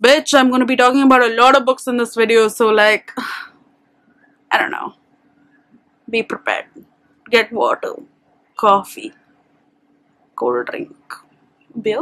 Bitch, I'm gonna be talking about a lot of books in this video, so like, I don't know. Be prepared. Get water, coffee, cold drink, beer.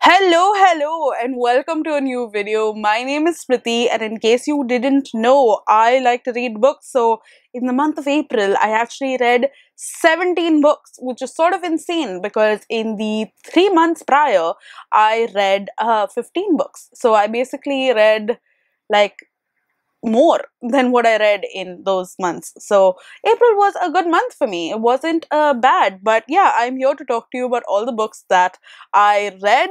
Hello, and welcome to a new video. My name is Priti, and in case you didn't know, I like to read books. So, in the month of April, I actually read 17 books, which is sort of insane because in the 3 months prior, I read 15 books. So, I basically read like more than what I read in those months. So April was a good month for me. It wasn't bad, but yeah, I'm here to talk to you about all the books that I read,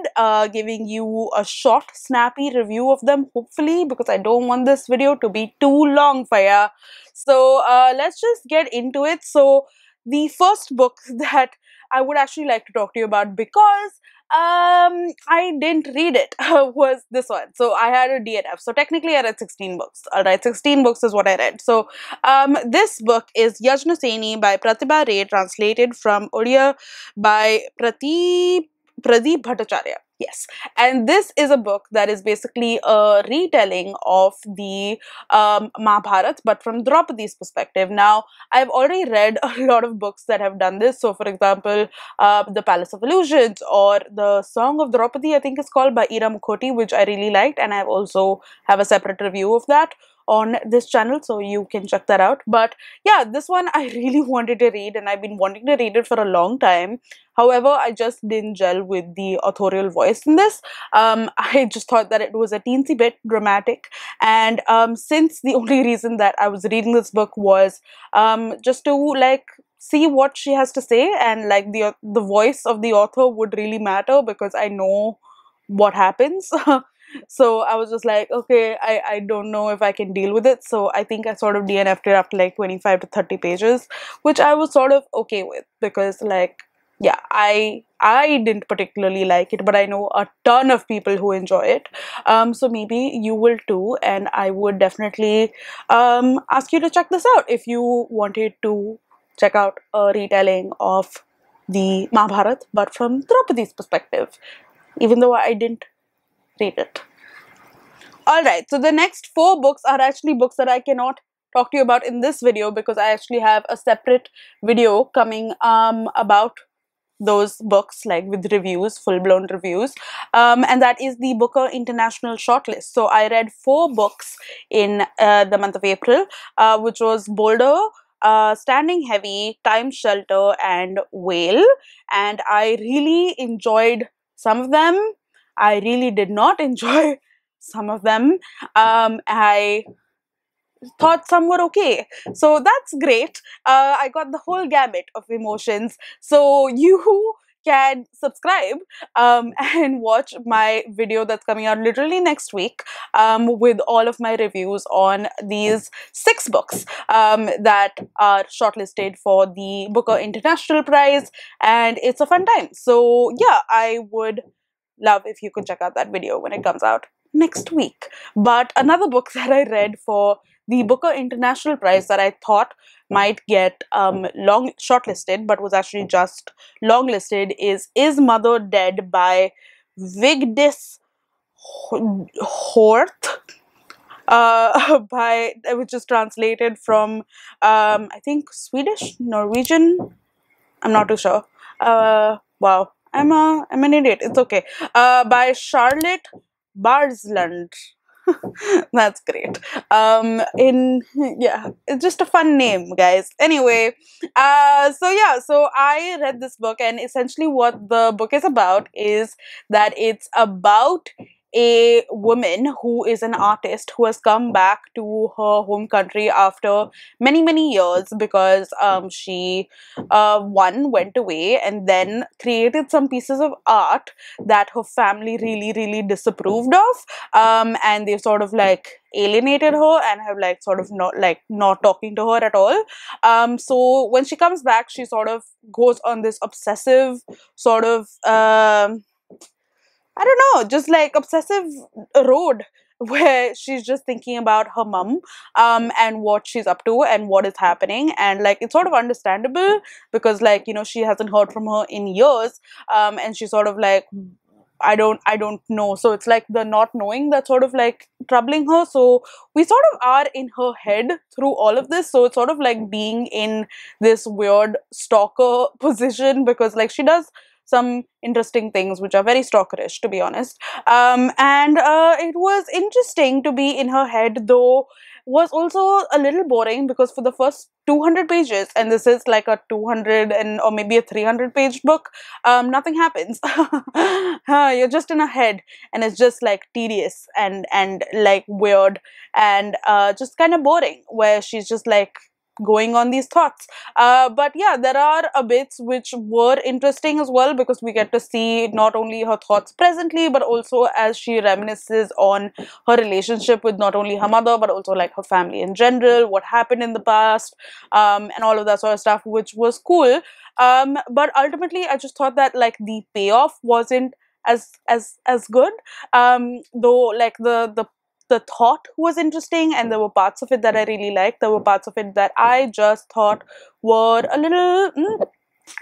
giving you a short, snappy review of them, hopefully, because I don't want this video to be too long for ya. So let's just get into it. So the first book that I would actually like to talk to you about, because I didn't read it, was this one. So I had a DNF. So technically I read 16 books. Alright, 16 books is what I read. So this book is Yajnaseni by Pratibha, translated from Odia by Pradip Bhattacharya. Yes, and this is a book that is basically a retelling of the Mahabharata, but from Draupadi's perspective. Now, I've already read a lot of books that have done this. So, for example, The Palace of Illusions or The Song of Draupadi, I think it's called, by Ira Mukhoti, which I really liked, and I've also have a separate review of that on this channel, so you can check that out. But yeah, this one I really wanted to read, and I've been wanting to read it for a long time. However, I just didn't gel with the authorial voice in this. I just thought that it was a teensy bit dramatic, and since the only reason that I was reading this book was just to like see what she has to say, and like the voice of the author would really matter because I know what happens. So I was just like, okay, I don't know if I can deal with it. So I think I sort of DNF'd it after like 25 to 30 pages, which I was sort of okay with, because like, yeah, I didn't particularly like it, but I know a ton of people who enjoy it. So maybe you will too, and I would definitely ask you to check this out if you wanted to check out a retelling of the Mahabharata, but from Draupadi's perspective, even though I didn't read it. Alright, so the next 4 books are actually books that I cannot talk to you about in this video, because I actually have a separate video coming about those books, like with reviews, full-blown reviews, and that is the Booker International Shortlist. So I read 4 books in the month of April, which was Boulder, Standing Heavy, Time Shelter, and Whale, and I really enjoyed some of them. I really did not enjoy some of them. I thought some were okay, so that's great. I got the whole gamut of emotions, so you can subscribe and watch my video that's coming out literally next week, with all of my reviews on these 6 books that are shortlisted for the Booker International Prize, and it's a fun time. So yeah, I would love if you could check out that video when it comes out next week. But another book that I read for the Booker International Prize that I thought might get long shortlisted, but was actually just longlisted, is Mother Dead by Vigdis Hjorth, which is translated from I think Swedish, Norwegian. I'm not too sure. Wow, I'm an idiot. It's okay. By Charlotte Barslund. That's great. Yeah, it's just a fun name, guys. Anyway, so I read this book, and essentially what the book is about is that it's about a woman who is an artist who has come back to her home country after many years, because she one went away and then created some pieces of art that her family really disapproved of, and they sort of like alienated her and have like sort of not talking to her at all. So when she comes back, she sort of goes on this obsessive sort of I don't know, just like obsessive road where she's just thinking about her mum, and what she's up to and what is happening. And like it's sort of understandable because like, you know, she hasn't heard from her in years, and she's sort of like, I don't know. So it's like the not knowing that's sort of like troubling her. So we sort of are in her head through all of this. So it's sort of like being in this weird stalker position, because like she does some interesting things which are very stalkerish, to be honest. And it was interesting to be in her head, though was also a little boring, because for the first 200 pages, and this is like a 200 and or maybe a 300 page book, nothing happens. You're just in a head, and it's just like tedious and like weird, and just kind of boring, where she's just like going on these thoughts. But yeah, there are bits which were interesting as well, because we get to see not only her thoughts presently, but also as she reminisces on her relationship with not only her mother, but also like her family in general, what happened in the past, and all of that sort of stuff, which was cool. But ultimately, I just thought that like the payoff wasn't as good. Though like the thought was interesting, and there were parts of it that I really liked. There were parts of it that I just thought were a little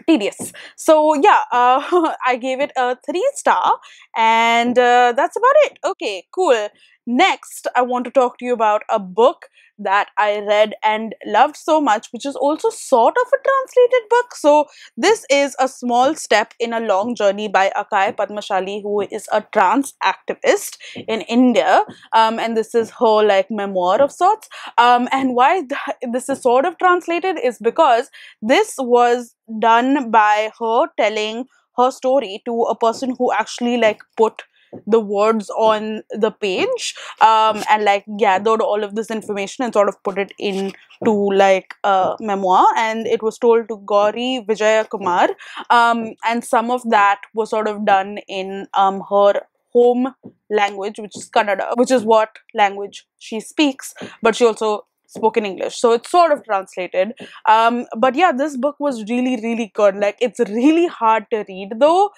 tedious. So yeah, I gave it a 3 star, and that's about it. Okay, cool. Next, I want to talk to you about a book that I read and loved so much, which is also sort of a translated book. So this is A Small Step in a Long Journey by Akkai Padmashali, who is a trans activist in India, and this is her like memoir of sorts. And why this is sort of translated is because this was done by her telling her story to a person who actually like put the words on the page, and like gathered all of this information and sort of put it into like a memoir, and it was told to Gauri Vijaya Kumar, and some of that was sort of done in her home language, which is Kannada, which is what language she speaks, but she also spoke in English, so it's sort of translated. But yeah, this book was really really good. Like it's really hard to read though,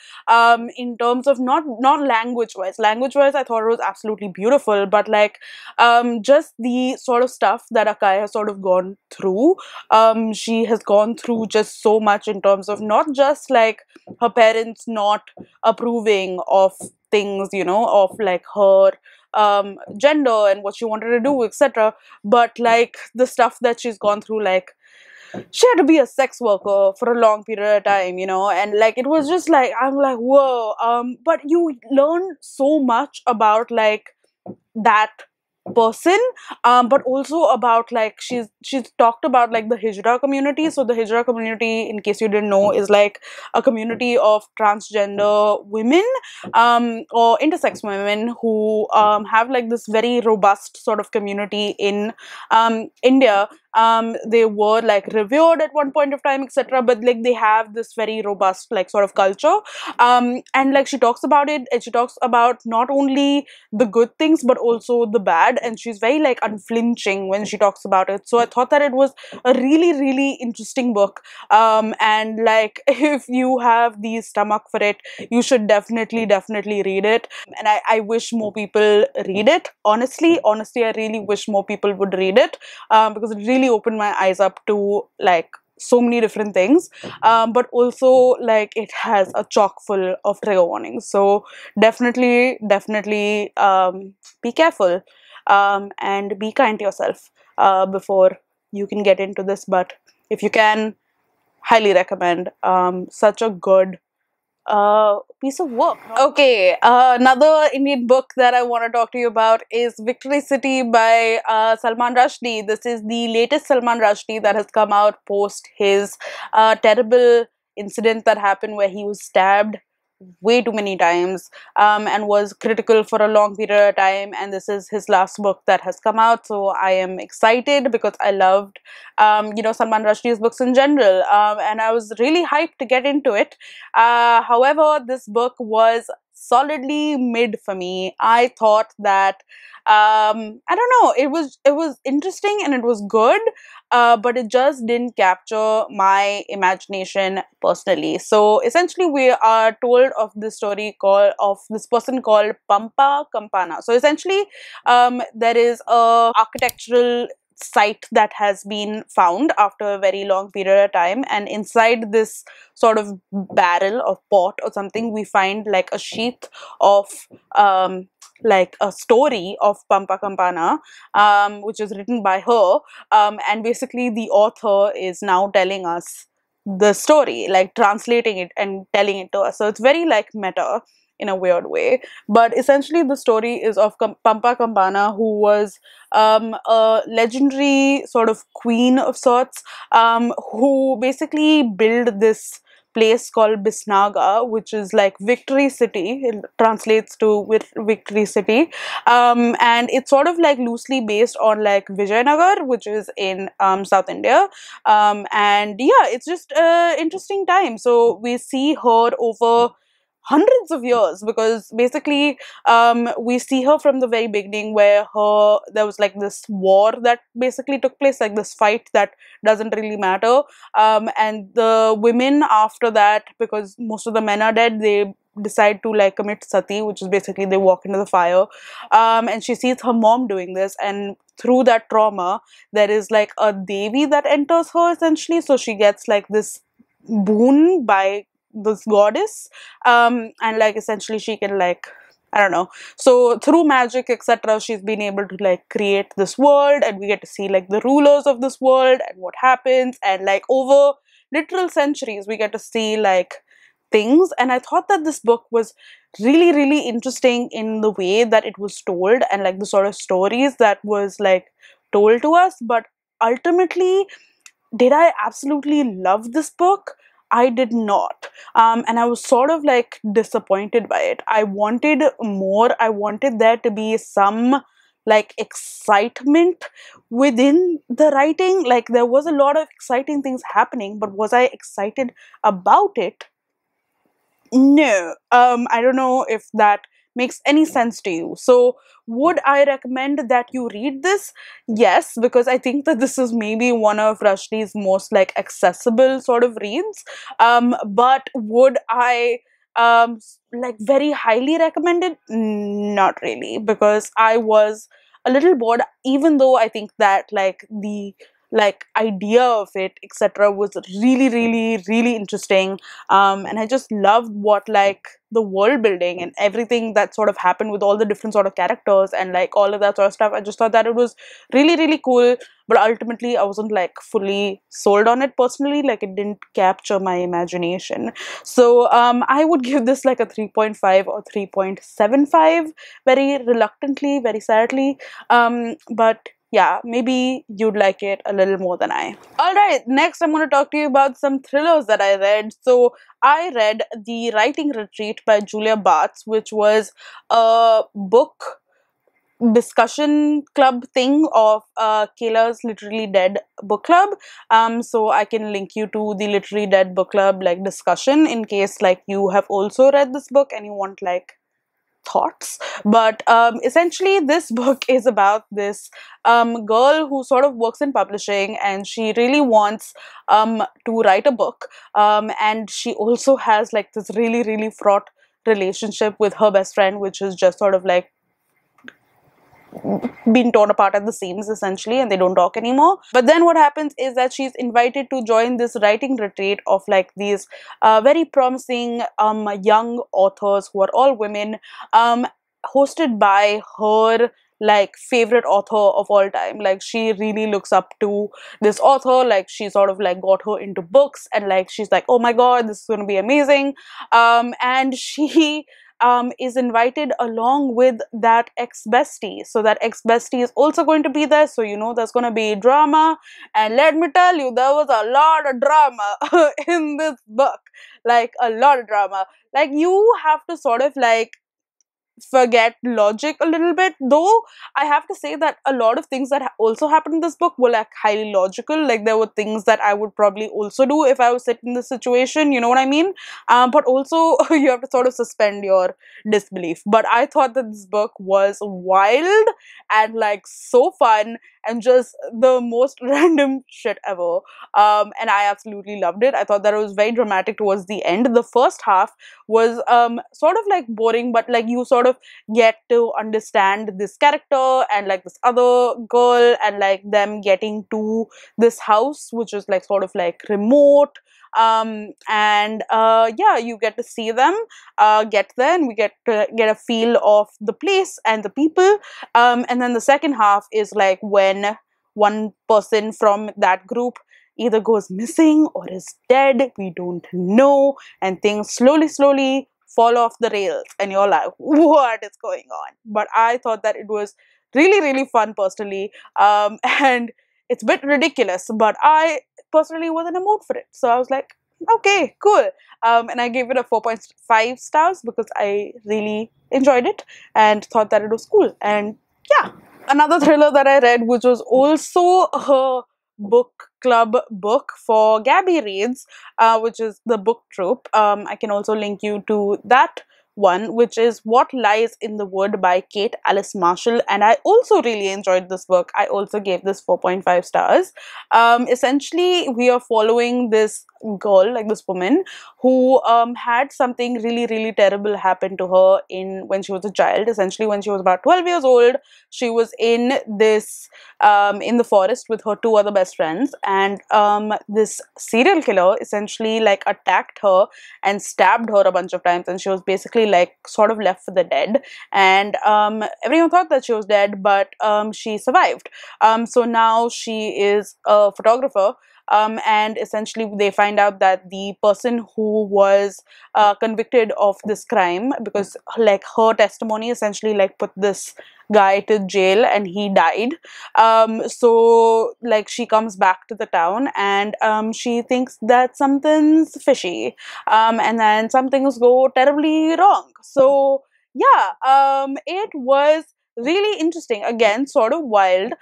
in terms of not language wise. Language wise, I thought it was absolutely beautiful, but like just the sort of stuff that Akkai has sort of gone through. She has gone through just so much in terms of not just like her parents not approving of things, you know, of like her gender and what she wanted to do, etc. But like the stuff that she's gone through, like she had to be a sex worker for a long period of time, you know, and like it was just like, I'm like, whoa. But you learn so much about like that person, but also about like she's talked about like the Hijra community. So the Hijra community, in case you didn't know, is like a community of transgender women, or intersex women who have like this very robust sort of community in India. They were like revered at one point of time, etc., but like they have this very robust like sort of culture, and like she talks about it, and she talks about not only the good things but also the bad, and she's very like unflinching when she talks about it. So I thought that it was a really really interesting book, and like if you have the stomach for it, you should definitely read it. And I wish more people read it. Honestly, I really wish more people would read it, because it really opened my eyes up to like so many different things, but also like it has a chock full of trigger warnings. So definitely be careful, and be kind to yourself before you can get into this. But if you can, highly recommend. Such a good piece of work. Okay, another Indian book that I want to talk to you about is Victory City by Salman Rushdie. This is the latest Salman Rushdie that has come out post his terrible incident that happened where he was stabbed way too many times, and was critical for a long period of time, and this is his last book that has come out. So I am excited because I loved you know, Salman Rushdie's books in general, and I was really hyped to get into it. However, this book was solidly mid for me. I thought that I don't know, it was interesting and it was good, but it just didn't capture my imagination personally. So essentially, we are told of this story called of this person called Pampa Campana. So essentially, there is a architectural site that has been found after a very long period of time, and inside this sort of barrel or pot or something, we find like a sheath of like a story of Pampa Campana, which is written by her, and basically the author is now telling us the story, like translating it and telling it to us. So it's very like meta in a weird way. But essentially, the story is of Pampa Campana, who was a legendary sort of queen of sorts, who basically built this place called Bisnaga, which is like Victory City. It translates to Victory City, and it's sort of like loosely based on like Vijayanagar, which is in South India. And yeah, it's just interesting time. So we see her over hundreds of years, because basically we see her from the very beginning, where there was like this war that basically took place, like this fight that doesn't really matter, and the women after that, because most of the men are dead, they decide to like commit sati, which is basically they walk into the fire, and she sees her mom doing this, and through that trauma there is like a devi that enters her essentially, so she gets like this boon by this goddess, and like essentially she can like, I don't know, so through magic etc she's been able to like create this world, and we get to see like the rulers of this world and what happens, and like over literal centuries we get to see like things. And I thought that this book was really really interesting in the way that it was told, and like the sort of stories that was like told to us. But ultimately, did I absolutely love this book? I did not. And I was sort of like disappointed by it. I wanted more. I wanted there to be some like excitement within the writing. Like there was a lot of exciting things happening, but was I excited about it? No. I don't know if that makes any sense to you. So, would I recommend that you read this? Yes, because I think that this is maybe one of Rushdie's most like accessible sort of reads. But would I like very highly recommend it? Not really, because I was a little bored, even though I think that like the like idea of it etc was really really really interesting, and I just loved what like the world building and everything that sort of happened with all the different sort of characters and like all of that sort of stuff. I just thought that it was really really cool, but ultimately I wasn't like fully sold on it personally. Like it didn't capture my imagination. So I would give this like a 3.5 or 3.75, very reluctantly, very sadly, but yeah, maybe you'd like it a little more than I. Alright, next I'm going to talk to you about some thrillers that I read. So I read The Writing Retreat by Julia Bartz, which was a book discussion club thing of Kayla's Literally Dead book club. So I can link you to the Literally Dead book club like discussion in case like you have also read this book and you want like thoughts. But essentially this book is about this girl who sort of works in publishing, and she really wants to write a book, and she also has like this really really fraught relationship with her best friend, which is just sort of like been torn apart at the seams essentially, and they don't talk anymore. But then what happens is that she's invited to join this writing retreat of like these very promising young authors who are all women, hosted by her like favorite author of all time. Like she really looks up to this author, like she sort of like got her into books, and like she's like, oh my god, this is going to be amazing. And she is invited along with that ex-bestie. So that ex-bestie is also going to be there. So you know there's going to be drama. And let me tell you, there was a lot of drama in this book. Like a lot of drama. Like you have to sort of like forget logic a little bit, though I have to say that a lot of things that also happened in this book were like highly logical. Like there were things that I would probably also do if I was sitting in this situation, you know what I mean? But also you have to sort of suspend your disbelief. But I thought that this book was wild and like so fun and just the most random shit ever. And I absolutely loved it. I thought that it was very dramatic towards the end. The first half was sort of like boring, but like you sort of get to understand this character and like this other girl and like them getting to this house, which is like sort of like remote. And yeah, you get to see them get there, and we get to get a feel of the place and the people. And then the second half is like when one person from that group either goes missing or is dead, we don't know, and things slowly fall off the rails, and you're like, what is going on? But I thought that it was really fun personally, and it's a bit ridiculous, but I personally was in a mood for it, so I was like, okay, cool. And I gave it a 4.5 stars because I really enjoyed it and thought that it was cool. And yeah, another thriller that I read, which was also a book club book for Gabby Reads, which is the book troop. I can also link you to that one, which is What Lies in the Wood by Kate Alice Marshall, and I also really enjoyed this book. I also gave this 4.5 stars. Essentially, we are following this girl, like this woman, who had something really terrible happen to her in when she was a child. Essentially, when she was about 12 years old, she was in this in the forest with her two other best friends, and this serial killer essentially like attacked her and stabbed her a bunch of times, and she was basically like sort of left for the dead. And everyone thought that she was dead, but she survived. So now she is a photographer. And essentially they find out that the person who was convicted of this crime, because like her testimony essentially like put this guy to jail and he died. So like she comes back to the town, and she thinks that something's fishy, and then some things go terribly wrong. So yeah, it was really interesting, again sort of wild.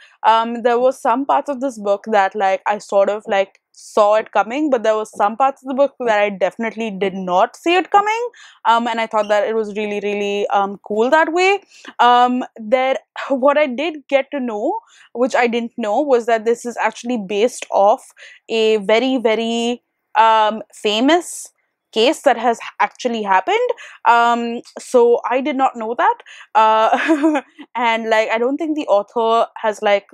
There was some parts of this book that like I sort of like saw it coming, but there was some parts of the book that I definitely did not see it coming. And I thought that it was really cool that way. There what I did get to know, which I didn't know, was that this is actually based off a very famous case that has actually happened. So I did not know that. And like I don't think the author has like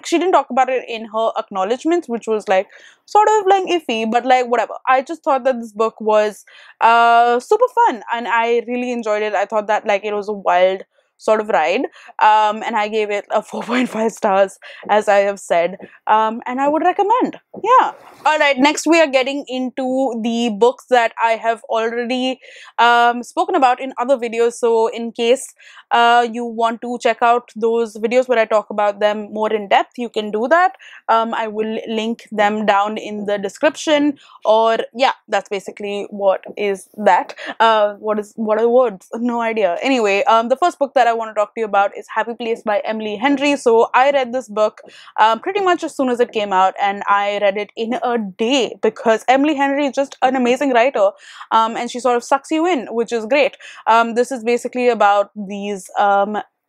she didn't talk about it in her acknowledgements, which was like sort of like iffy, but like whatever. I just thought that this book was super fun and I really enjoyed it. I thought that like it was a wild sort of ride, and I gave it a 4.5 stars, as I have said, and I would recommend. Yeah. All right, next we are getting into the books that I have already spoken about in other videos. So in case you want to check out those videos where I talk about them more in depth, you can do that. I will link them down in the description, or yeah, that's basically what is that. What are the words? No idea. Anyway, the first book that I want to talk to you about is Happy Place by Emily Henry. So I read this book pretty much as soon as it came out, and I read it in a day because Emily Henry is just an amazing writer, and she sort of sucks you in, which is great. This is basically about these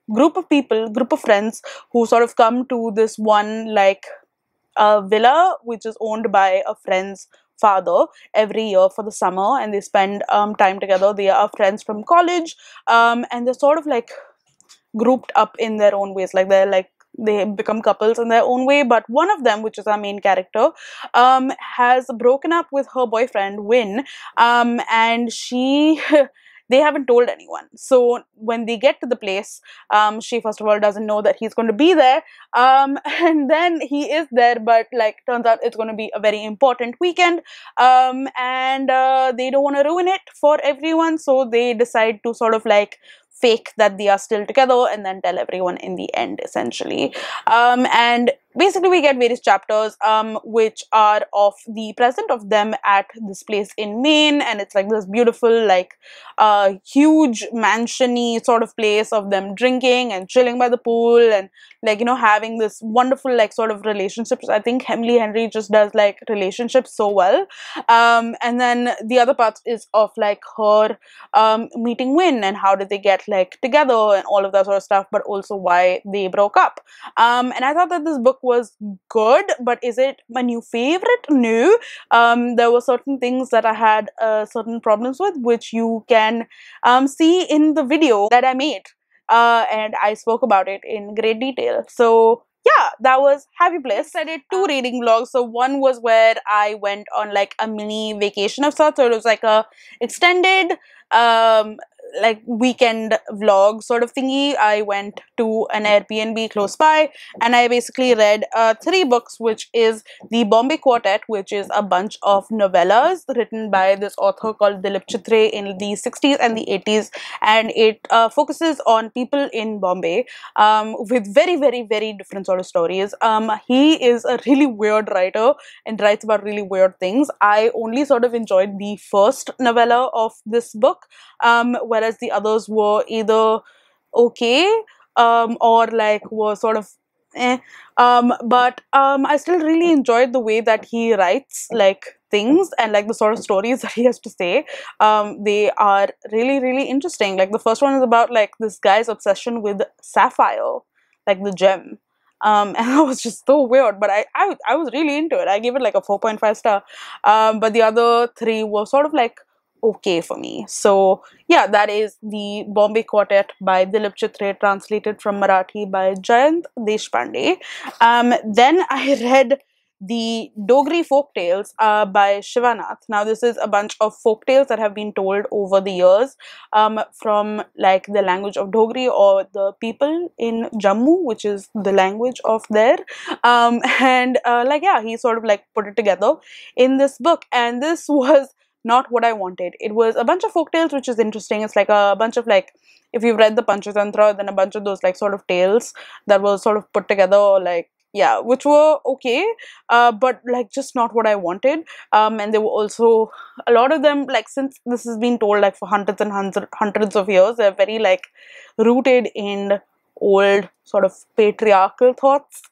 group of friends who sort of come to this one like villa which is owned by a friend's father every year for the summer, and they spend time together. They are friends from college, and they're sort of like grouped up in their own ways, like they become couples in their own way. But one of them, which is our main character, has broken up with her boyfriend Wynne, and she they haven't told anyone. So when they get to the place, she first of all doesn't know that he's going to be there, and then he is there, but like turns out it's going to be a very important weekend, and they don't want to ruin it for everyone, so they decide to sort of like fake that they are still together and then tell everyone in the end, essentially. And basically we get various chapters which are of the present of them at this place in Maine, and it's like this beautiful, like huge mansion-y sort of place of them drinking and chilling by the pool, and like, you know, having this wonderful like sort of relationships. I think Emily Henry just does like relationships so well. And then the other part is of like her meeting Wynne, and how did they get like together and all of that sort of stuff, but also why they broke up. And I thought that this book was good, but is it my new favorite? No. There were certain things that I had certain problems with, which you can see in the video that I made. And I spoke about it in great detail. So yeah, that was Happy Place. I did 2 reading vlogs. So one was where I went on like a mini vacation of sorts. So it was like a extended like weekend vlog sort of thingy. I went to an Airbnb close by, and I basically read 3 books, which is the Bombay Quartet, which is a bunch of novellas written by this author called Dilip Chitre in the 60s and the 80s, and it focuses on people in Bombay with very, very, very different sort of stories. He is a really weird writer and writes about really weird things. I only sort of enjoyed the first novella of this book, whereas the others were either okay or like were sort of but I still really enjoyed the way that he writes like things and like the sort of stories that he has to say. They are really, really interesting. Like the first one is about like this guy's obsession with sapphire, like the gem. And that was just so weird, but I was really into it. I gave it like a 4.5 star. But the other 3 were sort of like okay for me. So yeah, that is the Bombay Quartet by Dilip Chitre, translated from Marathi by Jayant Deshpande. Then I read the Dogri folktales by Shivanath. Now this is a bunch of folktales that have been told over the years from like the language of Dogri, or the people in Jammu, which is the language of there. And like yeah, he sort of like put it together in this book, and this was not what I wanted. It was a bunch of folktales, which is interesting. It's like a bunch of like, if you've read the Panchatantra, then a bunch of those like sort of tales that were sort of put together, like yeah, which were okay, but like just not what I wanted. And there were also a lot of them, like since this has been told like for hundreds and hundreds of years, they're very like rooted in old sort of patriarchal thoughts,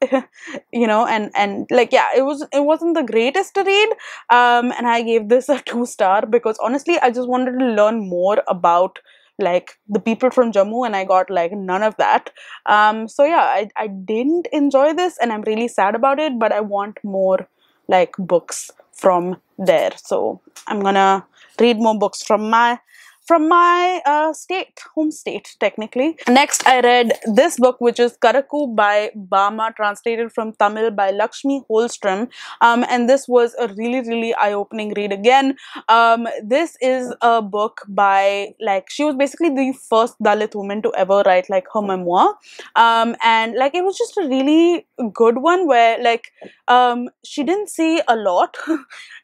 you know, and like yeah, it wasn't the greatest to read, and I gave this a 2 star because honestly I just wanted to learn more about like the people from Jammu, and I got like none of that. So yeah, I didn't enjoy this, and I'm really sad about it, but I want more like books from there. So I'm gonna read more books from my home state, technically. Next, I read this book, which is Karaku by Bama, translated from Tamil by Lakshmi Holstrom. And this was a really, really eye-opening read again. This is a book by, like, she was basically the first Dalit woman to ever write, like, her memoir. And, like, it was just a really good one where, like, she didn't say a lot,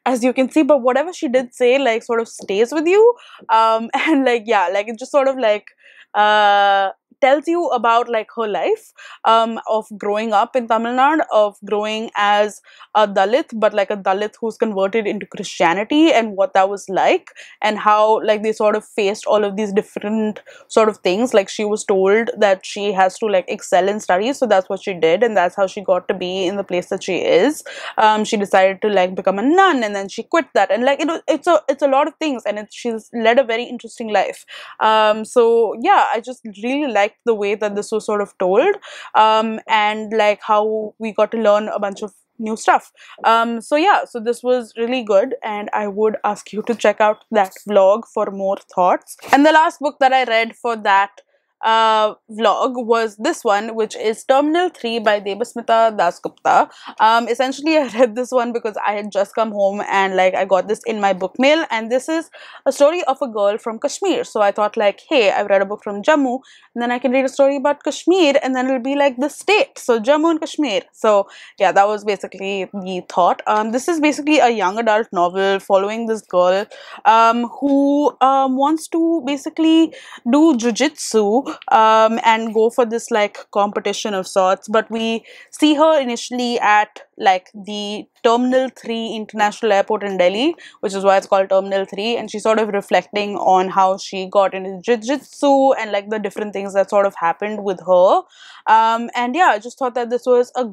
as you can see, but whatever she did say, like, sort of stays with you. And like yeah, like it just sort of like tells you about like her life of growing up in Tamil Nadu, of growing as a Dalit, but like a Dalit who's converted into Christianity, and what that was like, and how like they sort of faced all of these different sort of things. Like she was told that she has to like excel in studies, so that's what she did, and that's how she got to be in the place that she is. She decided to like become a nun, and then she quit that, and like it's a lot of things, and she's led a very interesting life. So yeah, I just really liked the way that this was sort of told, and like how we got to learn a bunch of new stuff. So yeah, so this was really good, and I would ask you to check out that vlog for more thoughts. And the last book that I read for that vlog was this one, which is Terminal 3 by Debasmita Dasgupta. Essentially I read this one because I had just come home, and like I got this in my book mail, and this is a story of a girl from Kashmir. So I thought like, hey, I've read a book from Jammu, and then I can read a story about Kashmir, and then it'll be like the state, so Jammu and Kashmir. So yeah, that was basically the thought. This is basically a young adult novel following this girl who wants to basically do jujitsu and go for this like competition of sorts. But we see her initially at like the Terminal 3 International Airport in Delhi, which is why it's called Terminal 3, and she's sort of reflecting on how she got into jiu-jitsu and like the different things that sort of happened with her. And yeah, I just thought that this was a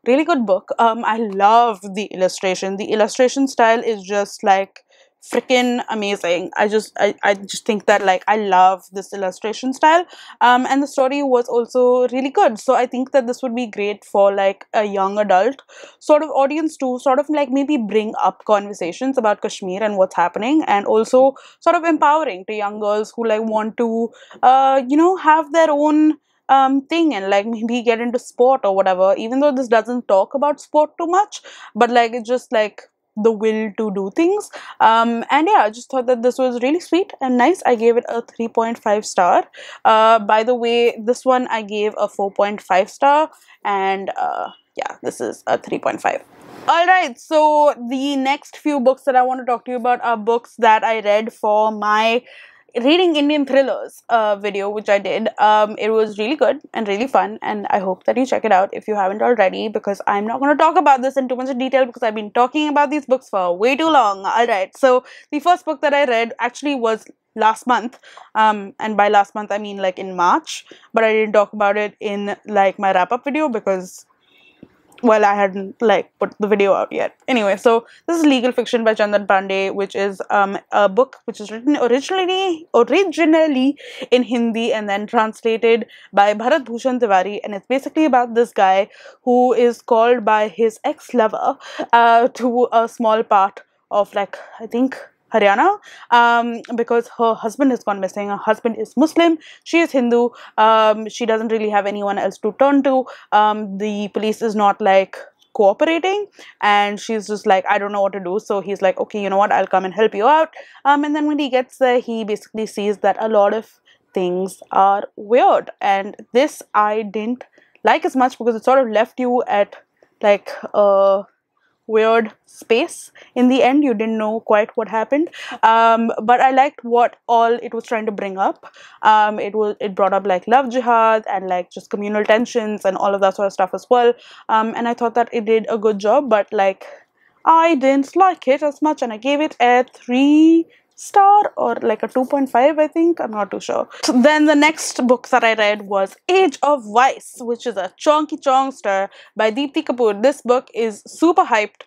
really good book. I love the illustration. The illustration style is just like freaking amazing. I just think that like I love this illustration style. And the story was also really good. So I think that this would be great for like a young adult sort of audience to sort of like maybe bring up conversations about Kashmir and what's happening, and also sort of empowering to young girls who like want to have their own thing and like maybe get into sport or whatever, even though this doesn't talk about sport too much, but like it's just like the will to do things. And yeah, I just thought that this was really sweet and nice. I gave it a 3.5 star. By the way, this one I gave a 4.5 star, and yeah, this is a 3.5. Alright, so the next few books that I want to talk to you about are books that I read for my reading Indian thrillers video, which I did. It was really good and really fun, and I hope that you check it out if you haven't already, because I'm not going to talk about this in too much detail because I've been talking about these books for way too long. Alright, so the first book that I read actually was last month, and by last month I mean like in March, but I didn't talk about it in like my wrap-up video because, well, I hadn't like put the video out yet. Anyway, so this is Legal Fiction by Chandan Pandey, which is a book which is written originally in Hindi and then translated by Bharat Bhushan Tiwari, and it's basically about this guy who is called by his ex-lover to a small part of like, I think, Haryana, because her husband has gone missing. Her husband is Muslim, she is Hindu, she doesn't really have anyone else to turn to. The police is not like cooperating, and she's just like, I don't know what to do. So he's like, okay, you know what, I'll come and help you out. And then when he gets there, he basically sees that a lot of things are weird, and this I didn't like as much because it sort of left you at like weird space. In the end, you didn't know quite what happened, but I liked what all it was trying to bring up. It brought up like love jihad and like just communal tensions and all of that sort of stuff as well, and I thought that it did a good job, but like I didn't like it as much, and I gave it a 3 star or like a 2.5, I think. I'm not too sure. So then the next book that I read was Age of Vice, which is a chonky chongster by Deepti Kapoor. This book is super hyped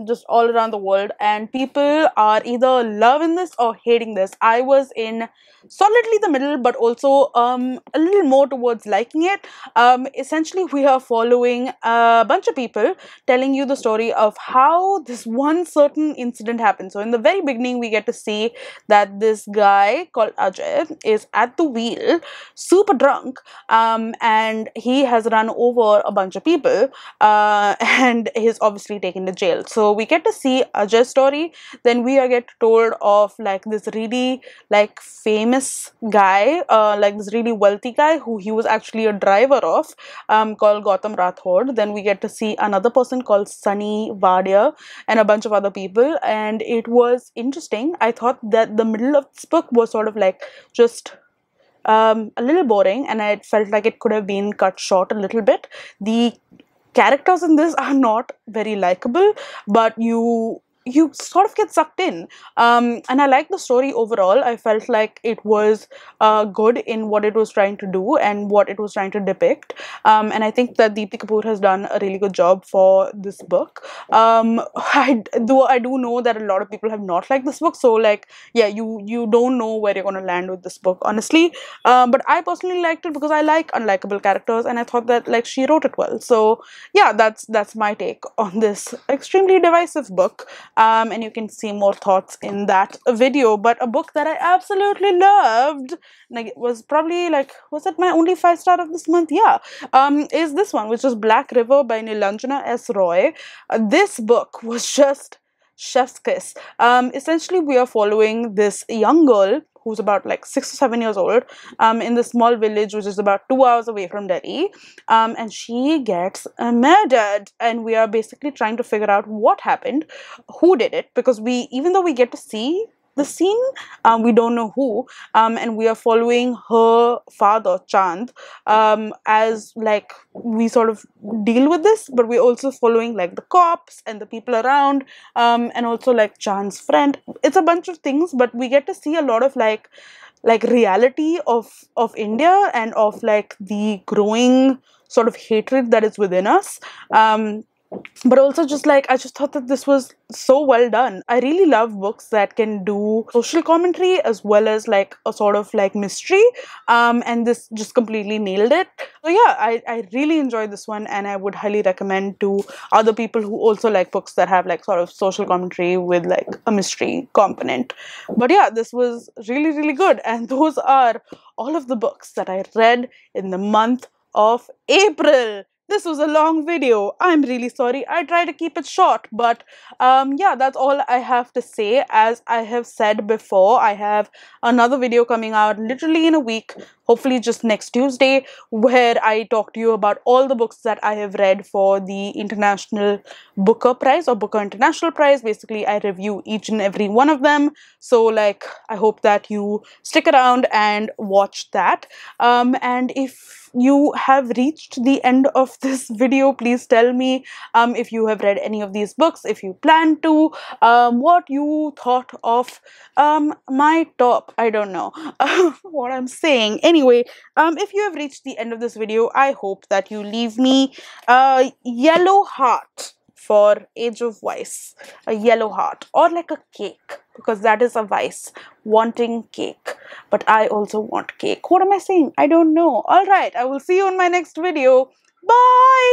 just all around the world, and people are either loving this or hating this. I was in solidly the middle, but also a little more towards liking it. Essentially, we are following a bunch of people telling you the story of how this one certain incident happened. So in the very beginning, we get to see that this guy called Ajay is at the wheel, super drunk, and he has run over a bunch of people, and he's obviously taken to jail. So we get to see Ajay's story. Then we get told of like this really like famous guy, like this really wealthy guy who he was actually a driver of, called Gautam Rathod. Then we get to see another person called Sunny Wadia and a bunch of other people, and it was interesting. I thought that the middle of this book was sort of like just a little boring, and I felt like it could have been cut short a little bit. The characters in this are not very likable, but you sort of get sucked in, and I like the story overall. I felt like it was good in what it was trying to do and what it was trying to depict, and I think that Deepti Kapoor has done a really good job for this book. I do know that a lot of people have not liked this book, so like yeah, you don't know where you're going to land with this book, honestly, but I personally liked it because I like unlikable characters, and I thought that like she wrote it well. So yeah, that's my take on this extremely divisive book. And you can see more thoughts in that video. But a book that I absolutely loved, like it was probably like, was it my only 5-star of this month? Yeah, is this one, which is Black River by Nilanjana S. Roy. This book was just chef's kiss. Essentially, we are following this young girl who's about like 6 or 7 years old, in this small village which is about 2 hours away from Delhi, and she gets murdered, and we are basically trying to figure out what happened, who did it, because even though we get to see the scene. We don't know who, and we are following her father Chand, as like we sort of deal with this, but we're also following like the cops and the people around, and also like Chand's friend. It's a bunch of things, but we get to see a lot of like reality of India and of like the growing sort of hatred that is within us. But also just like I just thought that this was so well done. I really love books that can do social commentary as well as like a sort of like mystery, and this just completely nailed it. So yeah, I really enjoyed this one, and I would highly recommend to other people who also like books that have like sort of social commentary with like a mystery component. But yeah, this was really, really good, and those are all of the books that I read in the month of April. This was a long video. I'm really sorry. I try to keep it short, but yeah, that's all I have to say. As I have said before, I have another video coming out literally in a week, hopefully just next Tuesday, where I talk to you about all the books that I have read for the International Booker Prize or Booker International Prize. Basically, I review each and every one of them. So like, I hope that you stick around and watch that. And if you have reached the end of this video, please tell me if you have read any of these books, if you plan to, what you thought of my top. I don't know what I'm saying. Anyway, if you have reached the end of this video, I hope that you leave me a yellow heart for Age of Vice, a yellow heart, or like a cake, because that is a vice, wanting cake. But I also want cake. What am I saying? I don't know. All right, I will see you in my next video. Bye.